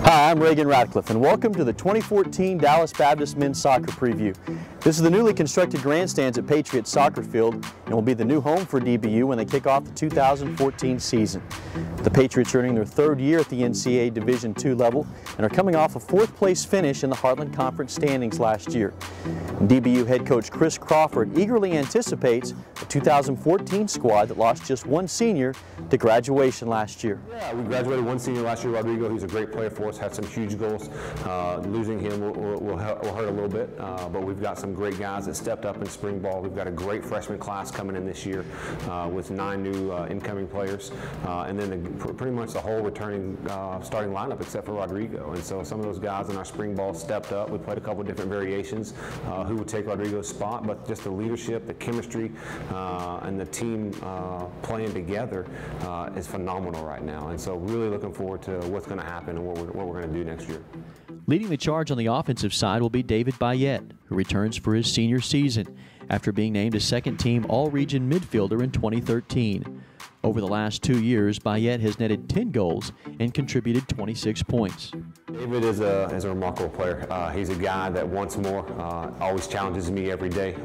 Hi, I'm Reagan Radcliffe, and welcome to the 2014 Dallas Baptist Men's Soccer Preview. This is the newly constructed grandstands at Patriots Soccer Field and will be the new home for DBU when they kick off the 2014 season. The Patriots are earning their third year at the NCAA Division II level and are coming off a fourth-place finish in the Heartland Conference standings last year. DBU head coach Chris Crawford eagerly anticipates a 2014 squad that lost just one senior to graduation last year. Yeah, we graduated one senior last year, Rodrigo. He's a great player for us, had some huge goals. Losing him will hurt a little bit, but we've got some great guys that stepped up in spring ball. We've got a great freshman class coming in this year with 9 new incoming players, and then pretty much the whole returning starting lineup except for Rodrigo. And so some of those guys in our spring ball stepped up. We played a couple of different variations who would take Rodrigo's spot, but just the leadership, the chemistry, and the team playing together is phenomenal right now. And so really looking forward to what's going to happen and what we're going to do next year. Leading the charge on the offensive side will be David Bayette, who returns for his senior season after being named a second-team All-Region midfielder in 2013. Over the last 2 years, Bayette has netted 10 goals and contributed 26 points. David is a remarkable player. He's a guy that wants more, always challenges me every day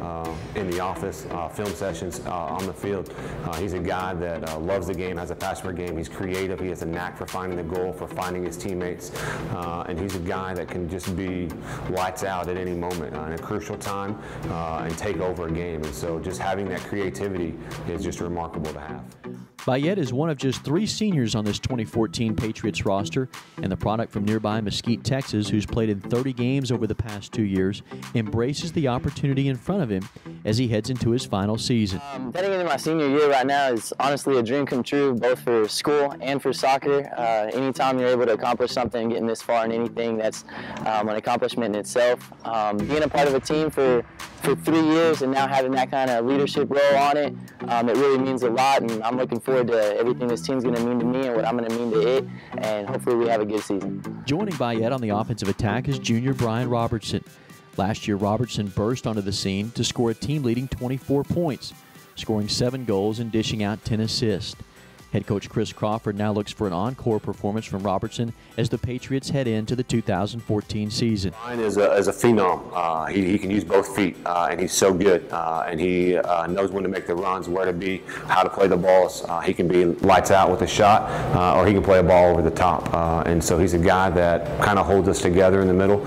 in the office, film sessions, on the field. He's a guy that loves the game, has a passion for the game. He's creative. He has a knack for finding the goal, for finding his teammates. And he's a guy that can just be lights out at any moment in a crucial time and take over a game. And so just having that creativity is just remarkable to have. Bayette is one of just 3 seniors on this 2014 Patriots roster, and the product from nearby Mesquite, Texas, who's played in 30 games over the past 2 years, embraces the opportunity in front of him as he heads into his final season. Heading into my senior year right now is honestly a dream come true, both for school and for soccer. Anytime you're able to accomplish something, getting this far in anything, that's an accomplishment in itself. Being a part of a team for 3 years and now having that kind of leadership role on it, it really means a lot, and I'm looking forward to everything this team's going to mean to me and what I'm going to mean to it, and hopefully we have a good season. Joining Bayette on the offensive attack is junior Brian Robertson. Last year, Robertson burst onto the scene to score a team-leading 24 points, scoring 7 goals and dishing out 10 assists. Head coach Chris Crawford now looks for an encore performance from Robertson as the Patriots head into the 2014 season. Brian is a phenom. He can use both feet, and he's so good. And he knows when to make the runs, where to be, how to play the balls. He can be lights out with a shot, or he can play a ball over the top. And so he's a guy that kind of holds us together in the middle,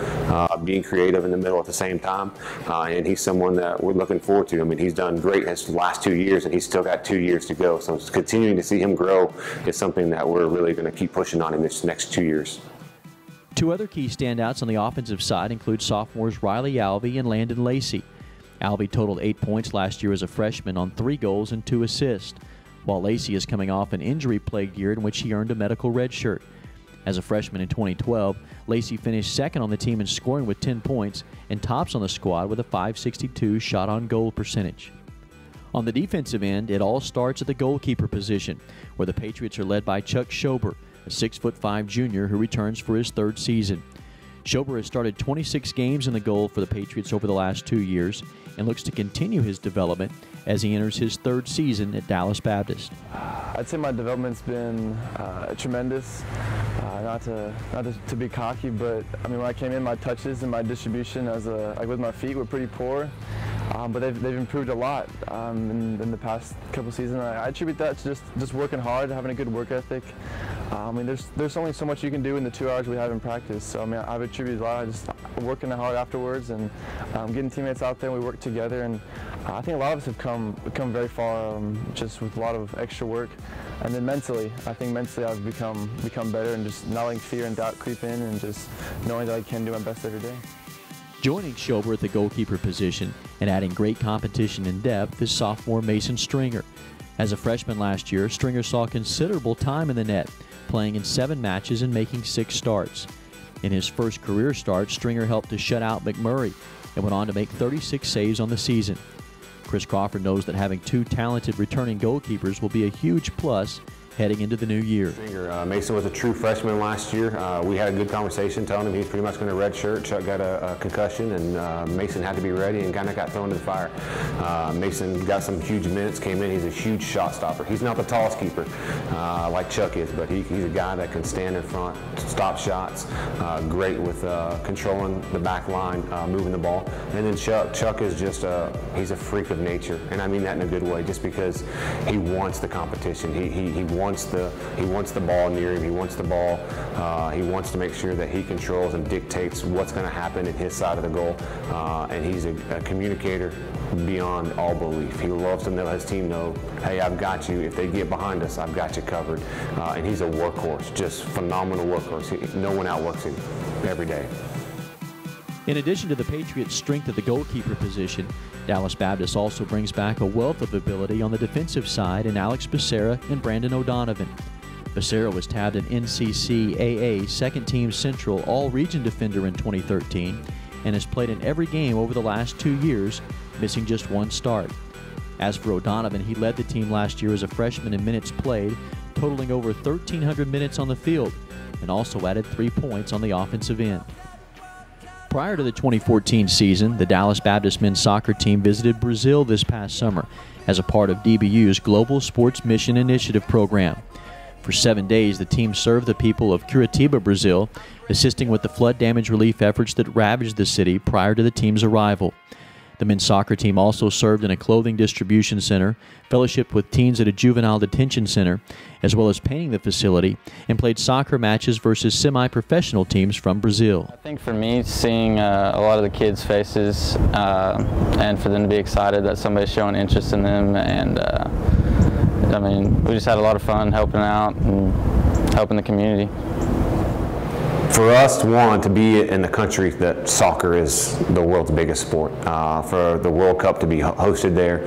being creative in the middle at the same time. And he's someone that we're looking forward to. I mean, he's done great his last 2 years, and he's still got 2 years to go. So continuing to see him grow is something that we're really going to keep pushing on in this next 2 years. 2 other key standouts on the offensive side include sophomores Riley Alvey and Landon Lacey. Alvey totaled 8 points last year as a freshman on 3 goals and 2 assists, while Lacey is coming off an injury-plagued year in which he earned a medical red shirt. As a freshman in 2012, Lacey finished second on the team in scoring with 10 points and tops on the squad with a .562 shot-on-goal percentage. On the defensive end, it all starts at the goalkeeper position, where the Patriots are led by Chuck Schober, a 6'5" junior who returns for his 3rd season. Schober has started 26 games in the goal for the Patriots over the last 2 years and looks to continue his development as he enters his 3rd season at Dallas Baptist. I'd say my development's been tremendous. Not to be cocky, but I mean, when I came in, my touches and my distribution with my feet were pretty poor. But they've improved a lot in the past couple seasons. I attribute that to just working hard, having a good work ethic. I mean, there's only so much you can do in the 2 hours we have in practice. So I mean, I've attributed a lot of just working hard afterwards and getting teammates out there. And we work together, and I think a lot of us have come very far just with a lot of extra work. And then mentally, I think mentally I've become better, and just not letting fear and doubt creep in, and just knowing that I can do my best every day. Joining Schober at the goalkeeper position and adding great competition and depth is sophomore Mason Stringer. As a freshman last year, Stringer saw considerable time in the net, playing in 7 matches and making 6 starts. In his first career start, Stringer helped to shut out McMurray and went on to make 36 saves on the season. Chris Crawford knows that having 2 talented returning goalkeepers will be a huge plus heading into the new year. Mason was a true freshman last year. We had a good conversation telling him he's pretty much going to redshirt. Chuck got a concussion, and Mason had to be ready and kind of got thrown to the fire. Mason got some huge minutes, came in. He's a huge shot stopper. He's not the tallest keeper like Chuck is, but he's a guy that can stand in front, stop shots, great with controlling the back line, moving the ball. And then Chuck is just he's a freak of nature, and I mean that in a good way, just because he wants the competition. He wants the ball near him. He wants the ball. He wants to make sure that he controls and dictates what's going to happen in his side of the goal. And he's a communicator beyond all belief. He loves to let his team know, hey, I've got you. If they get behind us, I've got you covered. And he's a workhorse, just phenomenal workhorse. No one outworks him every day. In addition to the Patriots' strength at the goalkeeper position, Dallas Baptist also brings back a wealth of ability on the defensive side in Alex Becerra and Brandon O'Donovan. Becerra was tabbed an NCCAA Second-Team Central All-Region Defender in 2013 and has played in every game over the last 2 years, missing just one start. As for O'Donovan, he led the team last year as a freshman in minutes played, totaling over 1,300 minutes on the field, and also added 3 points on the offensive end. Prior to the 2014 season, the Dallas Baptist men's soccer team visited Brazil this past summer as a part of DBU's Global Sports Mission Initiative program. For 7 days, the team served the people of Curitiba, Brazil, assisting with the flood damage relief efforts that ravaged the city prior to the team's arrival. The men's soccer team also served in a clothing distribution center, fellowshiped with teens at a juvenile detention center, as well as painting the facility, and played soccer matches versus semi-professional teams from Brazil. I think for me, seeing a lot of the kids' faces and for them to be excited that somebody's showing interest in them, and I mean, we just had a lot of fun helping out and helping the community. For us, one, to be in the country that soccer is the world's biggest sport, for the World Cup to be hosted there,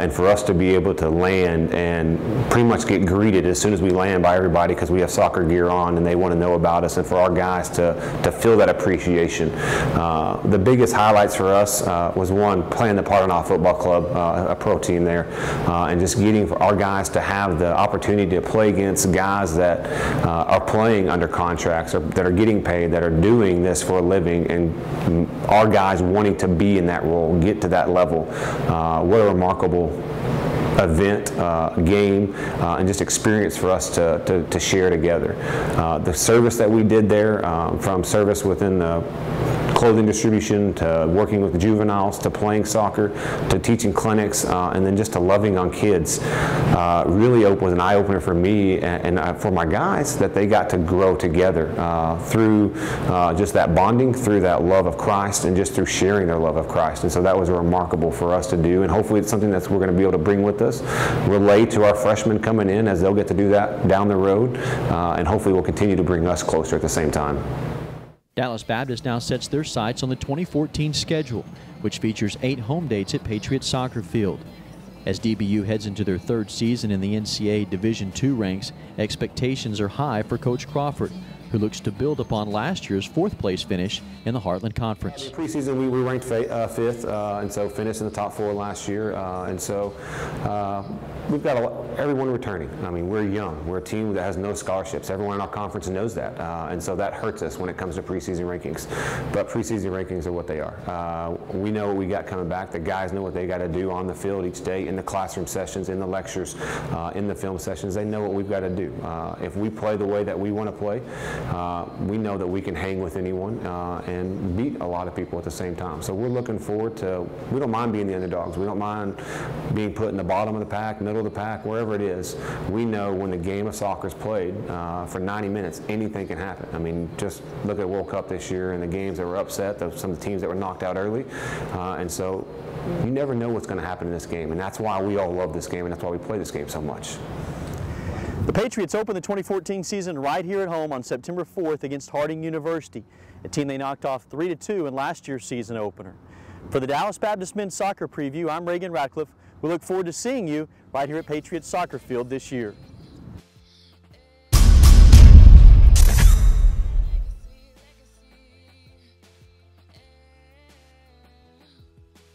and for us to be able to land and pretty much get greeted as soon as we land by everybody because we have soccer gear on and they want to know about us, and for our guys to feel that appreciation. The biggest highlights for us was, one, playing the Paranaw Football Club, a pro team there, and just getting our guys to have the opportunity to play against guys that are playing under contracts or that are getting paid, that are doing this for a living, and our guys wanting to be in that role, get to that level. What a remarkable event, game, and just experience for us to share together. The service that we did there, from service within the clothing distribution to working with the juveniles to playing soccer to teaching clinics, and then just to loving on kids, really was an eye-opener for me and for my guys, that they got to grow together through just that bonding, through that love of Christ, and just through sharing their love of Christ. And so that was remarkable for us to do, and hopefully it's something that we're going to be able to bring with us, relay to our freshmen coming in as they'll get to do that down the road, and hopefully we'll continue to bring us closer at the same time. Dallas Baptist now sets their sights on the 2014 schedule, which features 8 home dates at Patriot Soccer Field. As DBU heads into their 3rd season in the NCAA Division II ranks, expectations are high for Coach Crawford, who looks to build upon last year's 4th place finish in the Heartland Conference. In preseason, we ranked 5th, and so finished in the top 4 last year. And so we've got everyone returning. I mean, we're young. We're a team that has no scholarships. Everyone in our conference knows that, and so that hurts us when it comes to preseason rankings. But preseason rankings are what they are. We know what we got coming back. The guys know what they got to do on the field each day, in the classroom sessions, in the lectures, in the film sessions. They know what we've got to do. If we play the way that we want to play, we know that we can hang with anyone and beat a lot of people at the same time. So we're looking forward to, we don't mind being the underdogs. We don't mind being put in the bottom of the pack, middle of the pack, wherever it is. We know when the game of soccer is played for 90 minutes, anything can happen. I mean, just look at World Cup this year and the games that were upset, some of the teams that were knocked out early. And so you never know what's going to happen in this game. And that's why we all love this game, and that's why we play this game so much. The Patriots open the 2014 season right here at home on September 4th against Harding University, a team they knocked off 3-2 in last year's season opener. For the Dallas Baptist Men's Soccer Preview, I'm Reagan Ratcliffe. We look forward to seeing you right here at Patriots Soccer Field this year.